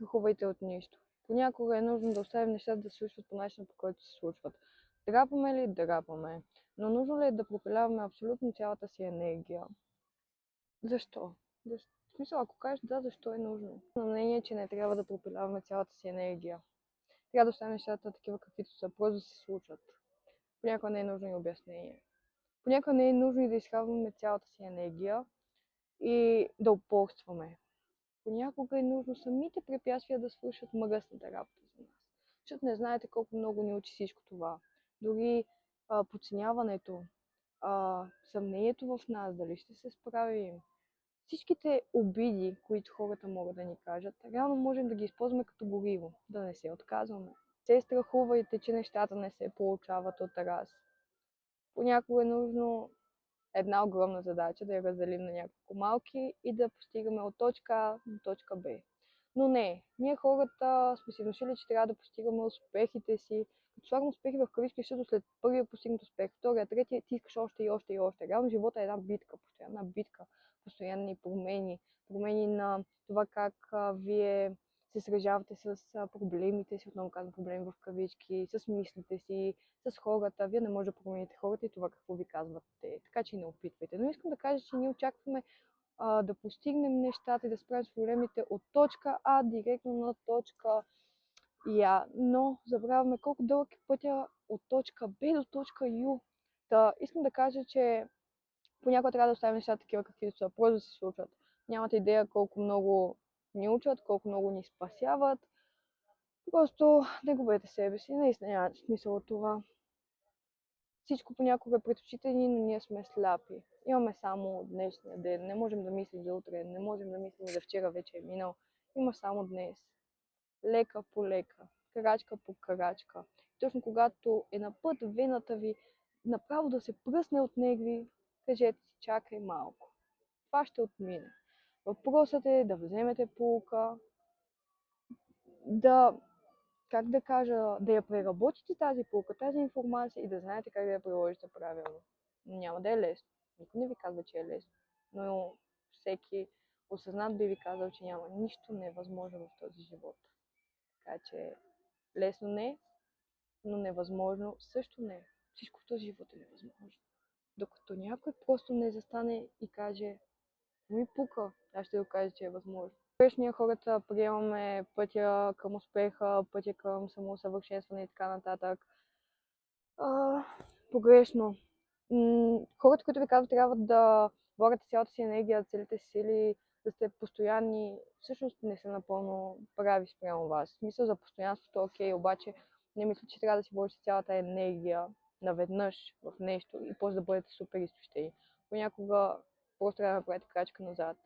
страхувайте от нищо. Понякога е нужно да оставим нещата да се случват по начина, по който се случват. Драпаме ли? Драпаме. Но нужно ли е да пропиляваме абсолютно цялата си енергия? Защо? В смисъл, ако кажеш да, защо е нужно? На мнение, че не трябва да пропиляваме цялата си енергия. Трябва да оставим нещата такива, каквито са, просто да се случват. Понякога не е нужно и обяснение. Понякога не е нужно и да изхарваме цялата си енергия и да упорстваме. Понякога е нужно самите препятствия да свършат мръсната работа за нас. Защото не знаете колко много ни учи всичко това. Дори подценяването, съмнението в нас, дали ще се справим. Всичките обиди, които хората могат да ни кажат, реално можем да ги използваме като гориво, да не се отказваме. Не се страхувайте, че нещата не се получават от раз. Понякога е нужно една огромна задача да я разделим на няколко малки и да постигаме от точка А до точка Б. Но не, ние хората сме си внушили, че трябва да постигаме успехите си. Като слагам успехи в кавички, защото след първия постигнат успех, втория, третия, ти искаш още и още и още. Реално живота е една битка, постоянна битка, постоянни промени. Промени на това как вие се сражавате с проблемите си, отново казвам проблеми в кавички, с мислите си, с хората. Вие не може да промените хората и това какво ви казват те. Така че не опитвайте. Но искам да кажа, че ние очакваме да постигнем нещата и да справим с проблемите от точка А директно на точка Я. Но забравяме колко дълъг е пътя от точка Б до точка Ю. Искам да кажа, че понякога трябва да оставим нещата такива каквито са, просто да се случват. Нямате идея колко много ни учат, колко много ни спасяват. Просто не губете себе си, наистина няма смисъл от това. Всичко понякога е пред очите ни, но ние сме сляпи. Имаме само днешния ден. Не можем да мислим за утре, не можем да мислим за вчера вече е минал. Има само днес. Лека по лека, крачка по крачка. Точно когато е на път вената ви направо да се пръсне от негви, кажете си, чакай малко. Това ще отмине. Въпросът е да вземете поука, как да кажа, да я преработите тази поука, тази информация и да знаете как да я приложите правилно. Няма да е лесно. Никой не ви казва, че е лесно. Но всеки осъзнат би ви казал, че няма нищо невъзможно в този живот. Така че лесно не, но невъзможно също не. Всичко в този живот е невъзможно. Докато някой просто не застане и каже, ми пука, аз ще го кажа, че е възможно. Ние хората приемаме пътя към успеха, пътя към самоусъвършенстване и така нататък. Погрешно. Хората, които ви казват, трябва да влагате цялата си енергия, целите си сили, да сте постоянни, всъщност не са напълно прави спрямо вас. В смисъл за постоянството, окей, обаче не мисля, че трябва да си вложите цялата енергия наведнъж в нещо и после да бъдете супер изтощени. Понякога просто трябва да направите крачка назад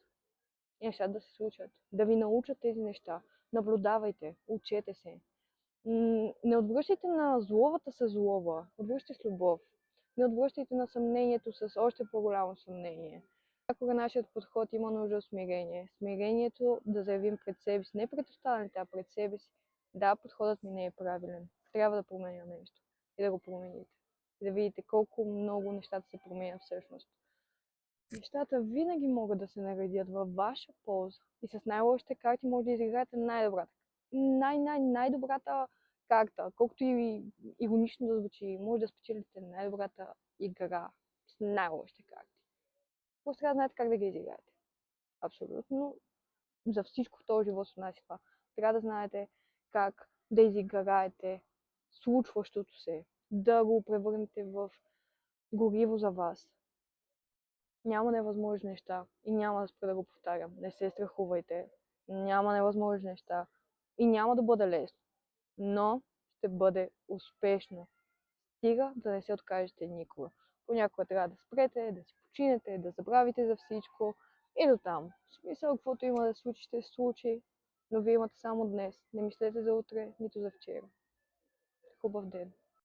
и нещата да се случат. Да ви научат тези неща. Наблюдавайте, учете се. Не отвръщайте на зловата с злоба, отвръщайте с любов. Не отвръщайте на съмнението с още по-голямо съмнение. Някога нашият подход има нужда от смирение. Смирението да заявим пред себе си, не пред останалите, а пред себе си. Да, подходът ми не е правилен. Трябва да променя нещо. И да го промените. И да видите колко много нещата се променят всъщност. Нещата винаги могат да се наредят във ваша полза. И с най-лошите карти може да изиграете най-добрата. Най-добрата карта. Колкото и иронично да звучи, може да спечелите най-добрата игра с най-лошите карти. Просто трябва да знаете как да ги изиграете. Абсолютно. За всичко в този живот се отнася това. Трябва да знаете как да изиграете случващото се. Да го превърнете в гориво за вас. Няма невъзможни неща и няма да спра да го повтарям. Не се страхувайте. Няма невъзможни неща и няма да бъде лесно. Но ще бъде успешно. Стига да не се откажете никога. Понякога трябва да спрете, да си починете, да забравите за всичко и до там. В смисъл, каквото има да случи, ще се случи, но вие имате само днес. Не мислете за утре, нито за вчера. Хубав ден!